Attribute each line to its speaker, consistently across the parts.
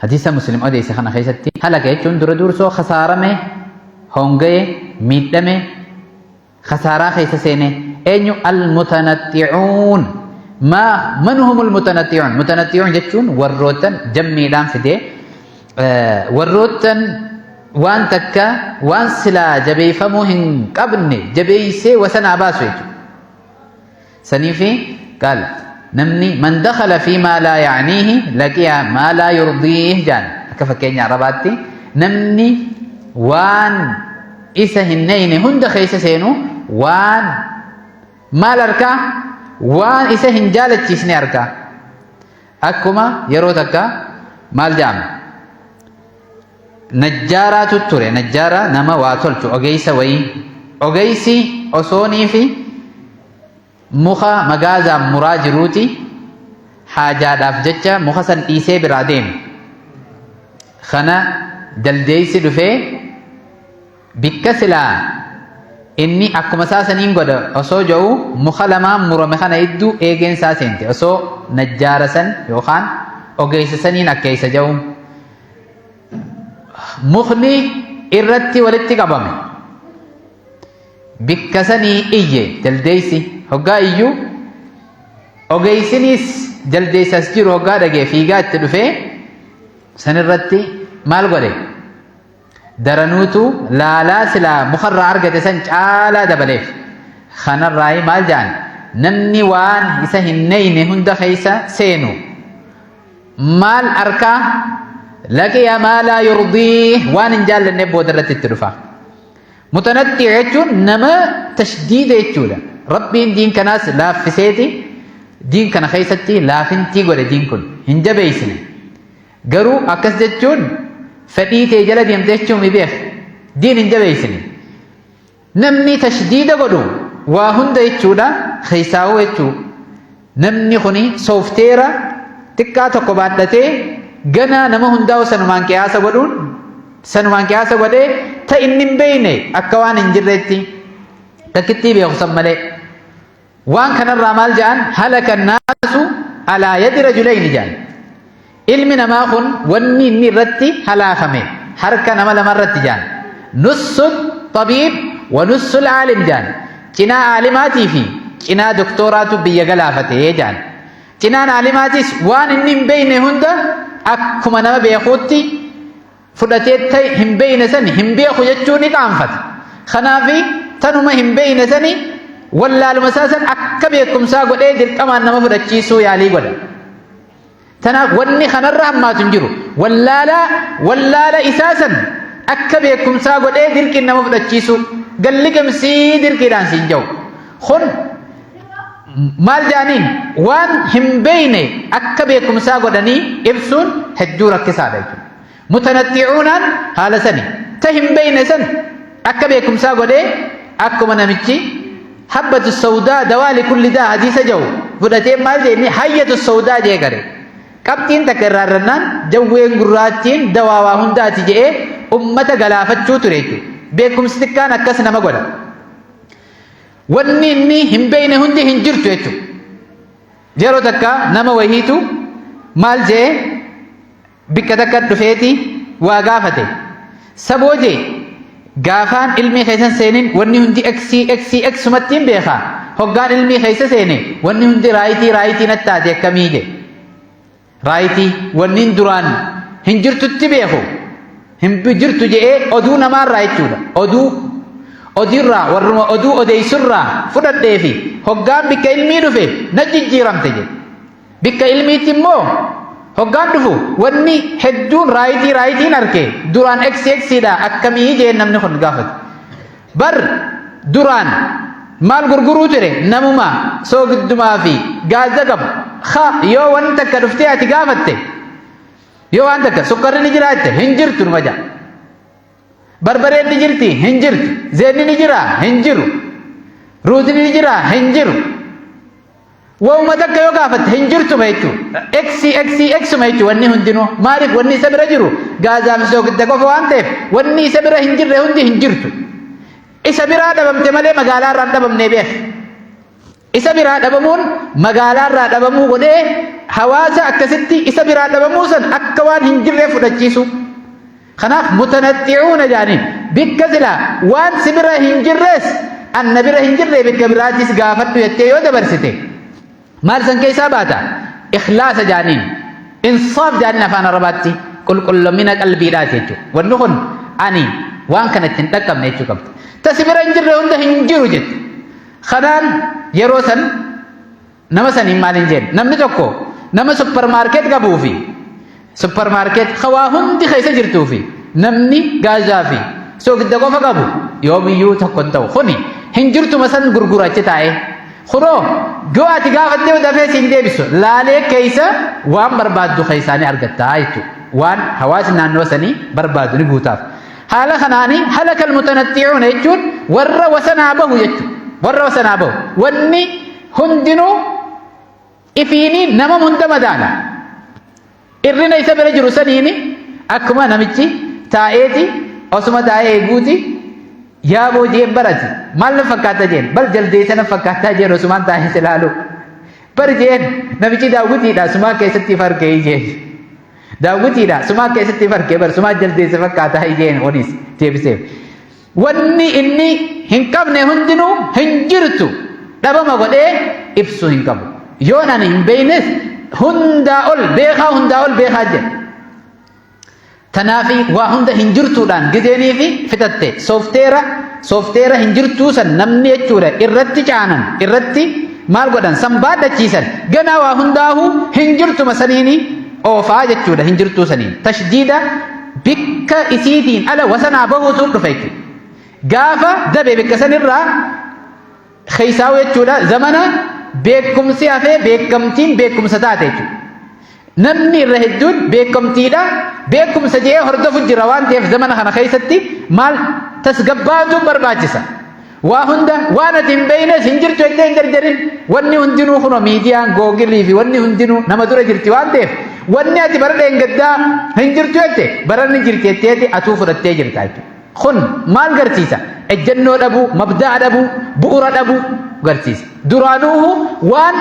Speaker 1: حديث مسلم أديس خنا خيستي هلا كيتون دور سو خسارة مه هونغي ميتمه خسارة خيس سينه أنيو المتنطعون ما من هم المتنطعون متنطعون جتون وروتن جميلان فدي وروتن وان تكا وان سلا جبي فموهن قبني جبي سي وسنا باسويت سنيفي قال نمني من دخل فيما لا يعنيه لقي ما لا يرضيه جان كفكين عرباتي نمني وان إسا هنين هند خيس سينو وان مال أركا وان إسا هنجالة تشني أركا أكما يرو تكا مال جام نجارة تطوري نجارة نما واتولتو أغيسا وي أغيسي أصوني في مخا مغازا مراجروتي حاجات أفجتشا مخا سن إيسي برادين خنا دلديسي دفي بكسلا إني أكما ساسنين قد أصو جو مخا لما مرمخنا إدو إيجين ساسنتي أصو نجارة سن يوخان أغيسا سنين أكيسا جو مخني إرتي ولتي قبامي بكسني إيه دلديسي هقا إيو أغيسنيس جلديس أسجر هقا دقي فيقات تدفع سنرتي مال قولي درنوتو لا سلا مخرر عرقة سنج آلا دبليف خانا الرأي مال جان نمني وان إسا هنين هند خيسا سينو مال أركا لكي ما لا يرضيه وان انجال لنبو درت التدفع متنطع يجون نما تشديد يجون ربي دين كناس لا فسيتي دين كنا خيستي لا فنتي قول دين كل هنجا بيسني قرو أكس جتون فديتي جلد يمتشون مبيخ دين هنجا بيسني نمني تشديد قولو وهند يجودا خيساو يجو نمني خني سوفتيرا تكا تقبادتي غنا نما هندا سنمان كياسا قولون سنمان كياسا قولي تا إنن بيني أكوان انجرتي تكتي بيخصم ملي وان كان الرمال جان هلك الناس على يد رجلين جان علمنا ما خن وني نرتي هلاخمي حركة نمال مرت جان نص طبيب ونص العالم جان كنا عالماتي في كنا دكتورات بيغلافته جان كنا عالماتي وان إنن بيني هندا أكما نما بيخوتي فلتيت هم بين سن هم بيخو يجوني كانفت خنافي تنما هم بين سني ولا المساسن أكبيكم ساقو إيدر كمان نما فرشيسو يالي قد تنا وني خنرها ما تنجرو ولا لا إساسا أكبيكم ساقو إيدر كي نما فرشيسو قال لكم سيدر كي دان سنجو خن مال جانين وان هم بين أكبيكم ساقو داني إبسون هجورك كسادة متنطعون هذا سني تهم بين سن أكبيكم ساقو دي أكو منامتي حبة السوداء دواء لكل داء حديث جو فدتين مال دي حية السوداء جي كري كابتين تكررنان جوين قراتين دواء وهندا تجي أمة غلافت شو تريتو بيكم ستكان أكسنا مقولا وني هم بين هندي هنجرتو يتو جيرو تكا نما وهيتو مال جي بكا تكا دفيتي وغافته سبوجي غافان علمي خيسن سينين وني هندي اكسي متين بيخا هوغان علمي خيسن سينين وني هندي رايتي نتاتي كميجي رايتي ونين دران هنجرتو تبيخو هم بجرتو جي ادو نمار رايتو odira warruma odu odeysurra fudhadheefi hoggaan bikka ilmii dhufe na jijjiiramte jedhe bikka ilmiitti immoo hoggaan dhufu wanni hedduun raayitiin arke duraan eksiidha akkamii jeen namni kun gaafate bar duraan maal gurguruu ture namuma soogiddumaa fi gaaza qabu yoo waan takka dhuftee ati gaafatte yoo waan takka sukkarri ni jiraatte hin jirtu numa jaa barbareen ni jirti hin jirtu zeenni ni jira hin jiru ruuti ni jira hin jiru wauma takka yoo gaafatte hin jirtu ma jechuudha eksuma jechuudha wanni hundinuu maaliif wanni isa bira jiru gaazaa fi soogidda qofa waan ta'eef wanni isa bira hin jirre hundi hin jirtu isa biraa dhabamte malee magaalaa irraa dhabamnee beef isa biraa dhabamuun magaalaa irraa dhabamuu godhee hawaasa akkasitti isa biraa dhabamuusan akka waan hin jirree fudhachiisu. Kanaaf mutanatti'uuna jaaniin bikka silaa waan si bira hin jirrees anna bira hin jirre bikka biraatis gaafadhu jettee yoo dabarsite maal san keessaa baata? Ikhlaasa jaaniin insaaf jaaniin afaan arabaatti qulqullumina qalbiidhaati jechuudha. Wanni kun ani waan kanatti hin dhaqqabne jechuu qabda. Ta si bira hin jirre hunda hin jiru jette. Kanaan yeroo san nama saniin maal hin jenne namni tokko nama suppermaarkeet qabuu fi suppermaarkeet waa hundi keessa jirtuu fi namni gaazaa fi soogidda qofa qabu yoomiyyuu tokko hin ta'u kuni hin jirtuma san gurgurachi taa'e kunoo yoo ati gaafattee dafee siin deebisu laalee keessa waan barbaaddu keessaanii argattaa jechuudha. Waan hawaasni naannoo sanii barbaadu ni guutaaf. Haala kanaanii halakal mutanatti'uuna jechuun warra wasanaa bahu jechuudha. Warra wasanaa bahu wanni hundinuu ifiinii nama hunda madaala. Irrina isa bira jiru saniini akkuma namichi taa'eeti osuma taa'ee eeguuti yaaboo jeen barati maal na fakkaata jeen bal jaldeessa na fakkaataa jeen osumaan taa'ee silaalu bar jeen namichi daawwitiidha sumaa keessatti fargee jeen daawwitiidha sumaa keessatti fargee bar sumaa jaldeessa fakkaataa jeen onis deebiseef wanni inni hin qabne hundinuu hin jirtu dhabama godhee ibsuu hin qabu yoon ani hin beeynes hundaa ol beekaa jedhe. Tanaafi waa hunda hin jirtuudhaan gizeenii fi fitatte soofteera hin jirtuu san namni jechuudha irratti caanan irratti maal godhan san baadhachiisan ganaa waa hundaahuu hin jirtuma saniini oofaa jechuudha hin jirtuu saniin tashdiida bikka isiitiin ala wasanaa bahuutu dhufa jechuudha. Gaafa dabe bikka sanirraa keessaa'u jechuudha zamana beekumsi hafee beekamtiin beekumsa taate jechuudha. Namni irra hedduun beekamtiidha beekumsa jee hordofu jira waan ta'eef zamana kana keessatti maal tasgabbaatu barbaachisa. Waa hunda waan ati hin beeynes hin jirtu jettee hin jarjarin wanni hundinuu kunoo miidiyaan googilii fi wanni hundinuu nama dura jirti waan ta'eef wanni ati bara dheengaddaa hin jirtu jette baranni jirti jetteeti atuu fudhattee jirta jechuudha. Kun maal garsiisa? Ejjennoo dhabuu, mabdaa dhabuu, bu'uura dhabuu garsiisa. Duraanuuhu waan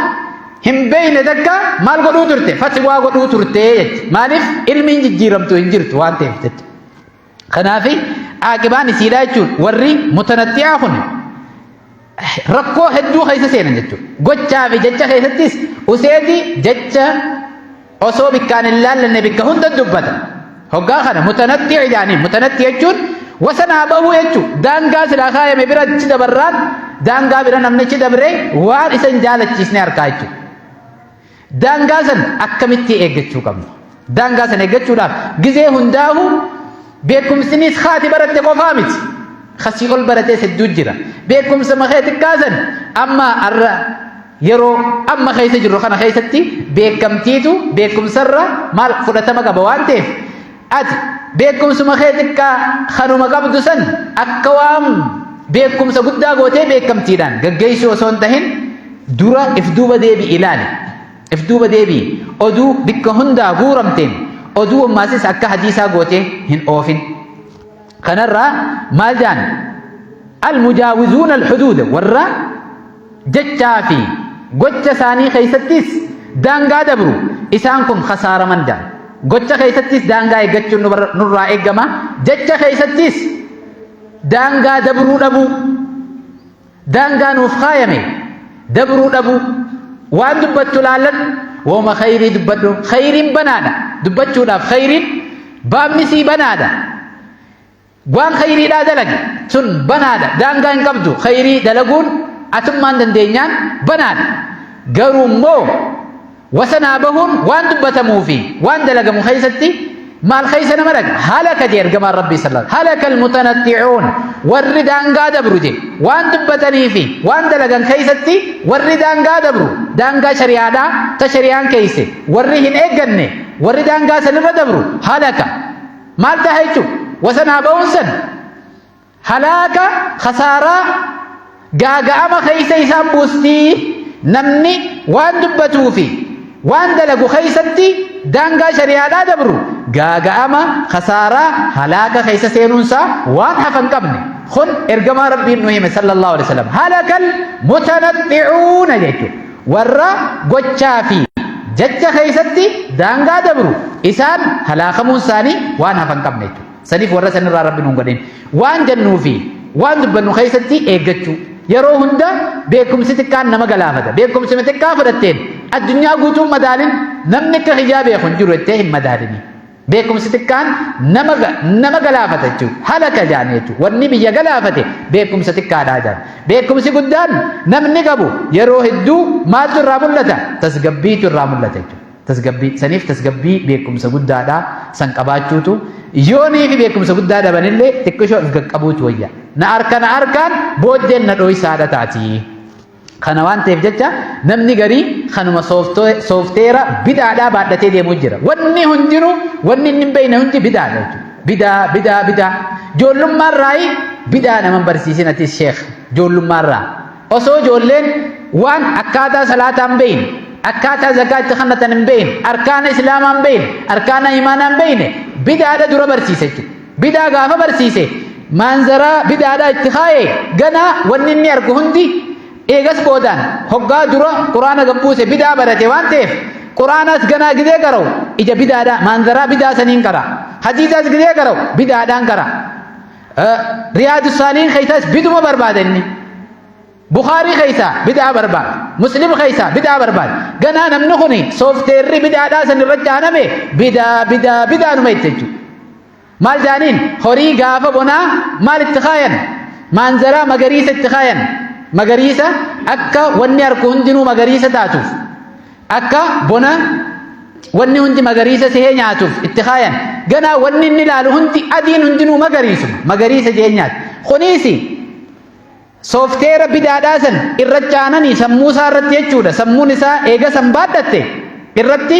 Speaker 1: hin beeyne takka maal godhuu turte? Fatwaa godhuu turte jechuudha. Maaliif ilmi hin jijjiiramtu hin jirtu waan ta'eef jechuudha. Kanaafi aaqibaan isiidhaa jechuudha. Warri mutanatti'aa kun rakkoo hedduu keessa seenan jechuudha. Gochaa fi jecha keessattis useeti jecha osoo bikkaan hin laallanne bikka hunda dubbata. Hoggaa kana mutanatti'i jaaniin mutanatti jechuun wasanaa bahuu jechuudha. Daangaa silaa kaayame bira achi dabarraan daangaa bira namnichi dabree waan isa hin jaalachiisne harkaa jechuudha. Daangaa san akkamitti eeggachuu qabna? Daangaa san eeggachuudhaaf gizee hundaahu beekumsinis haati baratte qofaa miti. Kasii ol baratee hedduu jira. Beekumsa makee xiqqaasan amma arra yeroo amma keessa jirru kana keessatti beekamtiitu beekumsarra maal fudhatama qaba waan ta'eef ati beekumsuma kee xiqqaa kanuma qabdu san akka waan beekumsa guddaa gootee beekamtiidhaan gaggeessuu osoo hin tahin dura if duuba deebii ilaali. If duuba deebii oduu bikka hundaa guuramteen oduu ammaasis akka hadiisaa gootee hin oofin. Kanarraa maal jaan almujaawizuuna alxuduuda warra jechaa fi gocha isaanii keessattis daangaa dabru isaan kun khasaaraman jaan. Gocha keessattis daangaa eeggachuun nurraa eeggama. Jecha keessattis daangaa dabruu dhabuu daangaa nuuf kaayame dabruu dhabuu waan dubbattu laallan wooma khayrii dubbadhu khayriin banaadha dubbachuudhaaf khayriin baamnisii banaadha waan khayriidhaa dalage sun banaadha daangaa hin qabdu khayrii dalaguun atummaan dandeenyaan banaadha garuu immoo wasanaa bahuun waan dubbatamuu fi waan dalagamu keessatti maal keessa nama dhaga halaka jee ergamaan rabbii sallallahu halaka almutanatti'uun warri daangaa dabru jee waan dubbatanii fi waan dalagan keessatti warri daangaa dabru daangaa shari'aadhaa ta shari'aan keeyse warri hin eegganne warri daangaa sanirra dabru halaka maal ta'a jechuudha wasanaa bahuun san halaka khasaaraa gaaga'ama keeysa isaan buustii namni waan dubbatuu fi waan dalagu keessatti daangaa shari'aadhaa dabru gaaga'ama khasaaraa halaaka keessa seenuunsaa waan hafan qabne kun ergamaa rabbiin nu hime sallallahu alaihi wasallam halakal mutanatti'uuna jechuudha warra gochaa fi jecha keessatti daangaa dabru isaan halaakamuu isaanii waan hafan qabne jechuudha. Saniif warra sanirraa rabbi nuun godhin waan jennuu fi waan dubbannu keessatti eeggachuu yeroo hunda beekumsi xiqqaan nama galaafata. Beekumsi xiqqaa fudhatteen addunyaa guutuu madaalin namni akka hijaa beeku hin jiru jettee hin madaalini. Beekumsi xiqqaan nama galaafata jechuudha. Halaka jaane jechuudha. Wanni biyya galaafate beekumsa xiqqaadhaa jaan. Beekumsi guddaan namni qabu yeroo hedduu maaltu irraa mul'ata? Tasgabbiitu irraa mul'ata jechuudha. Tasgabbii saniif tasgabbii beekumsa guddaadhaa san qabaachuutu yoonii fi beekumsa guddaa dhabanillee xiqqishoo of qaqqabuutu wayya. Na harkaan booddeen na dho'isaadha taati. Kana waan ta'eef jecha namni garii kanuma soofteera bidaadhaa baadhatee deemuu jira. Wanni hundinuu wanni inni hin beekne hundi bidaadha jechuudha. Bidaa. Ijoollummaarraa bidaa nama barsiisin atis sheekh ijoollummaarraa. Osoo ijoolleen waan akkaataa salaataa hin beekne, akkaataa zakaa itti kennatan hin beekne, arkaana islaamaa hin beekne, arkaana imaanaa hin beekne bidaadha dura barsiise jechuudha. Bidaa gaafa barsiise maanzaraa bidaadhaa itti kaa'ee ganaa wanni inni argu hundi eegas boodaan hoggaa dura quraana gabbuuse bidaa barate waan ta'eef quraanas ganaa gidee qara'u ija bidaadhaa maanzaraa bidaa saniin qara hadiisaas gidee qara'u bidaadhaan qara riyaadu saaliin keessaas biduma barbaada inni Bukhaarii keessa bidaa barbaada Muslim keessa bidaa barbaada ganaa namni kuni soofteerri bidaadhaa san irra jaaname bidaa numa itti jechuudha. Maal jaaniin horii gaafa bonaa maal itti kaayan maanzaraa magariisa itti kaayan magariisa akka wanni harku hundinuu magariisa taatuuf akka bona wanni hundi magariisa sehee nyaatuuf itti kaayan ganaa wanni inni ilaalu hundi adiin hundinuu magariisa jeenyaati. Kuniisi soofteera bidaadhaa san irra caananii sammuu isaa irratti jechuudha. Sammuun isaa eega san baadhatte irratti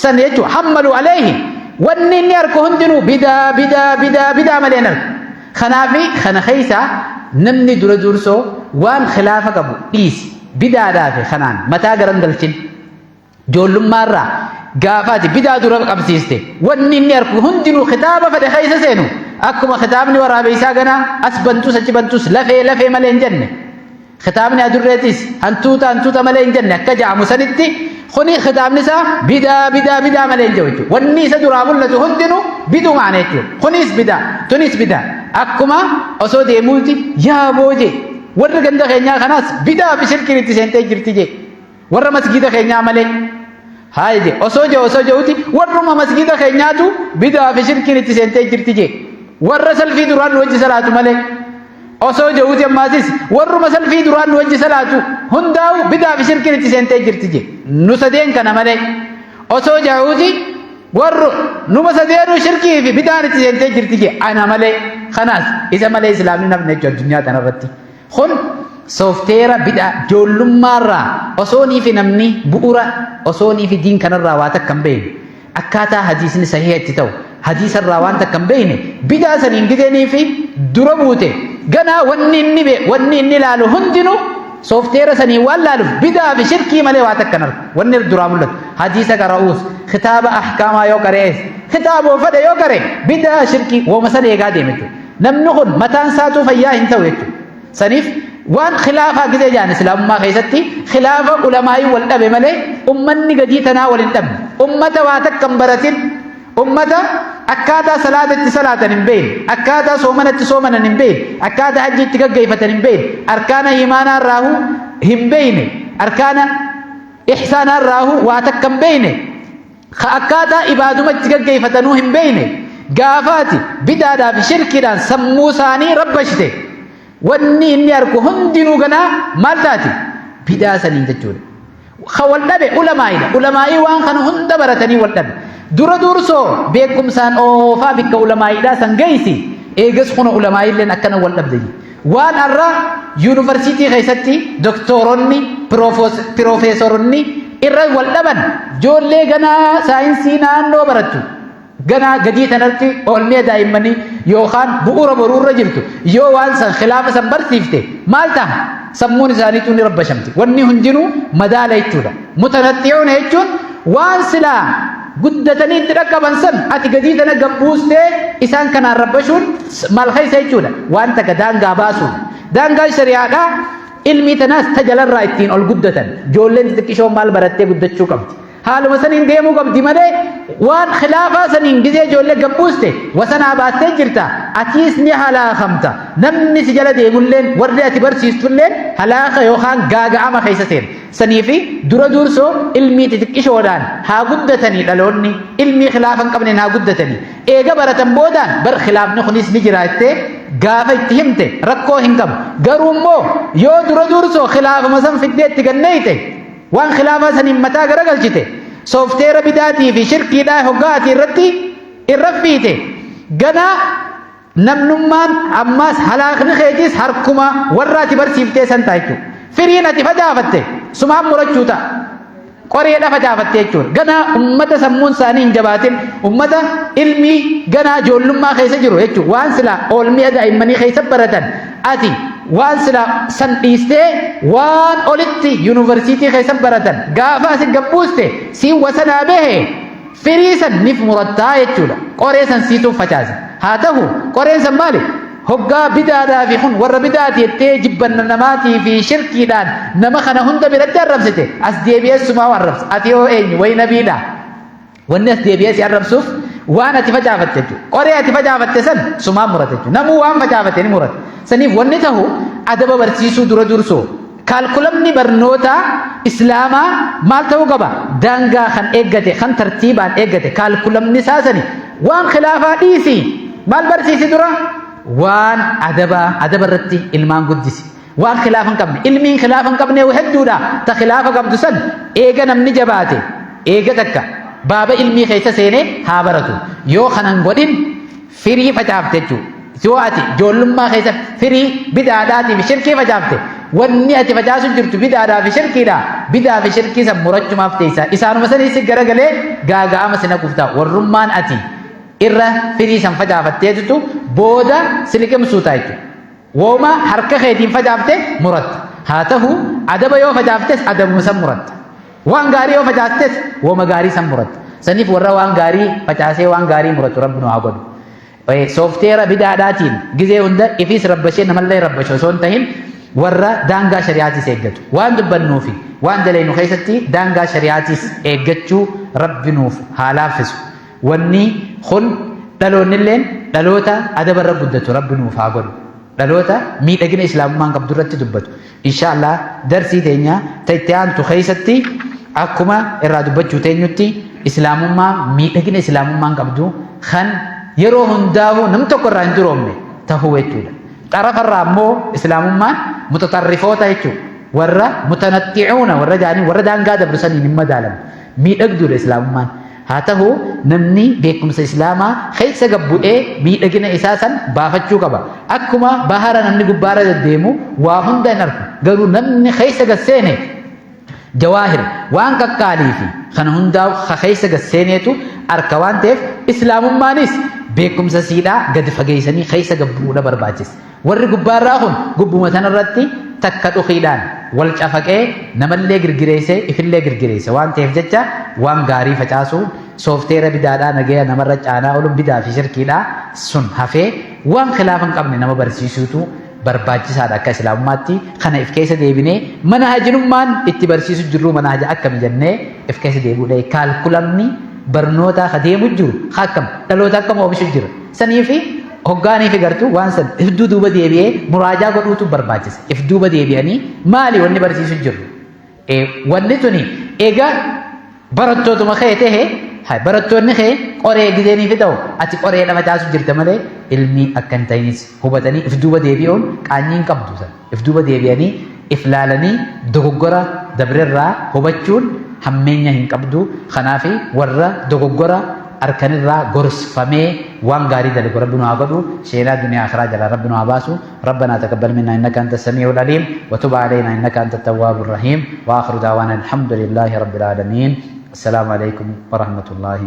Speaker 1: san jechuudha. Hammalu aleehi wanni inni harku hundinuu bidaa malee narku. Kanaafi kana keessaa namni dura dursoo waan khilaafa qabu dhiisi bidaadhaa fi kanaan mataa garan galchin ijoollummaarraa gaafaati bidaa dura qabsiiste wanni inni arku hundinuu kitaaba fedhe keessa seenu akkuma kitaabni waraabeysaa ganaa as bantus achi bantus lafee malee hin jenne kitaabni adurreetis hantuuta malee hin jenne akka jaamu sanitti kuni kitaabni isaa bidaa malee hin jiru wanni isa duraa mul'atu hundinuu bidumaan jechuudha. Kunis bidaa tunis bidaa akkuma osoo deemuuti yaa booje warra ganda keenyaa kanaas bidaa fi shirkiin itti seentee jirti je warra masgiida keenyaa malee haaya je osoo je'uuti warruma masgiida keenyaatu bidaa fi shirkiin itti seentee jirti je warra salfii duraan wajji salaatu malee osoo je'uuti ammaasis warruma salfii duraan wajji salaatu hundaa'u bidaa fi shirkiin itti seentee jirti je nu sadeen kana malee osoo je'uuti warru numa sadeenu shirkii fi bidaan itti seentee jirti je ana malee kanaas isa malee islaamni namni jechuudha addunyaa kanarratti kun soofteera bidaa ijoollummaarraa osoonii fi namni bu'uura osoonii fi diin kanarraa waa takka hin beekne akkaataa hadiisni sahih itti ta'u hadiisarraa waan takka hin beekne bidaa saniin gideenii fi dura buute ganaa wanni inni ilaalu hundinuu soofteera sanii waan laaluuf bidaa fi shirkii malee waa takka narku wanni duraa mul'atu hadiisa qara'uus kitaaba ahkaamaa yoo qarees kitaaba fedhe yoo qare bidaa shirkii wooma san eegaa deeme namni kun mataan isaatuu fayyaa hin ta'u jechuudha. Saniif waan khilaafaa gidee jaan islaamummaa keessatti khilaafa ulamaa'ii wal dhabe malee ummanni gadii tanaa wal hin dhabne ummata waa takka hin baratin ummata akkaataa salaatatti salaatan hin beekne akkaataa soomanatti soomanan hin beekne akkaataa hajjiitti gaggeeffatan hin beekne arkaana imaanaa irraahu hin beekne arkaana ihsaanaa irraahu waa takka hin beekne akkaataa ibaadumatti gaggeeffatanuu hin beekne gaafaati bidaadhaa fi shirkiidhaan sammuu isaanii rabbashite wanni inni arku hundinuu ganaa maal taati bidaa saniin jechuudha. Wal dhabe ulamaa'ii waan kana hunda baratanii wal dhabe dura dursoo beekumsaan oofaa bikka ulamaa'iidhaa san geessi eegas kuna ulamaa'illeen akkana wal dhabde waan arra yuunivarsiitii keessatti doktoronni piroofeesoronni irra wal dhaban ijoollee ganaa saayinsii naannoo barattu ganaa gadii tanatti oolmee daa'immanii yookaan bu'uura boruurra jirtu yoo waan san khilaafa san barsiifte maal ta'a sammuun isaaniitu ni rabbashamti wanni hundinuu madaala jechuudha. Mutanatti'uuna jechuun waan silaa guddatanii itti dhaqqaban san ati gadii tana gabbuustee isaan kanaan rabbashuun maal keessa jechuudha waan takka daangaa baasuun daangaan shari'aadhaa ilmi tanaas tajalarraa ittiin ol guddatan ijoolleen xixiqqishoon maal barattee guddachuu qabdi haaluma saniin deemuu qabdi malee waan khilaafaa saniin gizee ijoollee gabbuuste wasanaa baastee jirta atiis ni halaakamta namni si jala deemulleen warri ati barsiistulleen halaaka yookaan gaaga'ama keessa seena sanii fi dura dursoo ilmii xixiqqishoodhaan haa guddatanii dhaloonni ilmii khilaafa hin qabneen haa guddatanii eega baratan boodaan bar khilaafni kunis ni jiraattee gaafa itti himte rakkoo hin qabu garuu immoo yoo dura dursoo khilaafama san fiddee itti ganneeyte waan khilaafaa saniin mataa garagalchite soofteera bidaatii fi shirkiidhaa hoggaatii irratti irra fiite ganaa namnummaan ammaas halaakni keetiis harkuma warra ati barsiiftee san ta'a jechuudha. Firiin ati facaafatte sumaan murachuu ta'a. Qoreedha facaafatte jechuudha. Ganaa ummata sammuun isaanii hin jabaatin ummata ilmii ganaa ijoollummaa keessa jiru jechuudha. Waan silaa oolmi'a daa'immanii keessa baratan ati waan silaa san dhiistee waan olitti yuunivarsiitii keessa baratan gaafa asin gabbuuste siin wasanaa bahe firii san nif murattaa jechuudha. Qoree san siituuf facaasa. Haa ta'u qoreen san maali? Hoggaa bidaadhaa fi kun warra bidaati jettee jibbanna namaatii fi shirkiidhaan nama kana hunda biratti arrabsite as deebi'ee sumaa arrabsa. Ati yoo eenyu wayi nabiidha. Wanni as deebi'ee si arrabsuuf waan ati facaafatte jechuudha. Qoree ati facaafatte san sumaan murate jechuudha. Namuu waan facaafatte ni murate. Saniif wanni ta'u adaba barsiisuu dura dursoo. Kaalkulamni barnoota islaamaa maal ta'uu qaba? Daangaa kan eeggate, kan tartiibaan eeggate kaalkulamni isaa sani waan khilaafaa dhiisi. Maal barsiisi dura? Waan adaba irratti ilmaan guddisi. Waan khilaafa hin qabne ilmiin khilaafa hin qabne hedduudha. Ta khilaafa qabdu san eega namni jabaate eega takka baaba ilmii keessa seenee haa baratu. Yoo kanan godhin firii facaafte jechuudha. Yoo ati ijoollummaa keessa firii bidaadhaatii fi shirkii facaafte wanni ati facaasu jirtu bidaadhaa fi shirkiidha. Bidaa fi shirkii san murachumaaf teessa. Isaanuma saniis garagalee gaaga'ama sina guftaa warrummaan ati irra firii san facaafatteetu booda siliqimsuu ta'a jechuudha. Wooma harka keetiin facaafte muratta. Haa ta'u adaba yoo facaaftes adabuma san muratta. Waan gaarii yoo facaaftes wooma gaarii san muratta. Saniif warra waan gaarii facaasee waan gaarii muratu rabbi nu haa godhu. Soofteera bidaadhaatiin gizee hunda ifiis rabbashee namallee rabbashu osoo hin tahin warra daangaa shari'aatis eeggatu. Waan dubbannuufi waan daleenu keessatti daangaa shari'aatis eeggachuu rabbi nuuf haa laaffisu. Wanni kun dhaloonnilleen dhaloota adabarra guddatu rabbi nuuf haa godhu. Dhaloota miidhagina islaamummaan qabdu irratti dubbatu. Inshaallah darsii teenya itti aantu keessatti akkuma irraa dubbachuu teenyutti islaamummaa miidhagina islaamummaan qabdu kan yeroo hundaa'u nam tokko irraa hin duroomne tahuu jechuudha. Xarafarraa immoo islaamummaan mutaxarrifoota jechuudha. Warra mutanatti'uuna warra jaanii warra daangaa dabarsaniin hin madaalamu. Miidhagduudha islaamummaan. Haa ta'u namni beekumsa islaamaa keessa gabbu'ee miidhagina isaa san baafachuu qaba. Akkuma bahara namni gubbaarra deddeemu waa hunda hin argu. Garuu namni keessa gasseene jawaahir waan qaqqaalii fi kana hundaa'u keessa gasseeneetu arka waan ta'eef islaamummaanis beekumsa siidhaa gadi fageessanii keessa gabbuudha barbaachisa. Warri gubbaarraa kun gubbuma sanarratti takka dhuqiidhaan wal cafaqee namallee girgireessee ifillee girgireessa waan ta'eef jecha waan gaarii facaasuu soofteera bidaadhaa nagaya namarra caanaa olu bidaa fi shirkiidhaa sun hafee waan khilaafa hin qabne nama barsiisuutu barbaachisaadha akka islaamummaatti. Kana if keessa deebinee manhajinummaan itti barsiisu jirru manhaja akkami jennee if keessa deebi'uudha. Kaalkulamni barnoota adeemu jiru akkam dhaloota akkam oomishu jira. Saniifi hoggaanii fi gartuu waan san if duuba deebi'ee muraajaa godhuutu barbaachisa. If duuba deebi'anii maali wanni barsiisu jiru? Wanni tuni egaa barattootuma kee ta'e barattoonni kee qoree gizeenii fi ta'u ati qoree dha facaasu jirta malee ilmi akka hin ta'inis hubatanii if duuba deebi'uun qaanyii hin qabdu san. If duuba deebi'anii if laalanii dogoggora dabrerraa hubachuun hammeenya hin qabdu. Kanaaf warra dogoggora arkanirraa gorsfamee waan gaarii dalagu rabbi nu haa godhu. Sheenaa duniyaa akhiraa jalaa rabbi nu haa baasu. ربنا تقبل منا انك انت السميع العليم وتب علينا انك انت التواب الرحيم واخر دعوانا الحمد لله رب العالمين. السلام عليكم ورحمه الله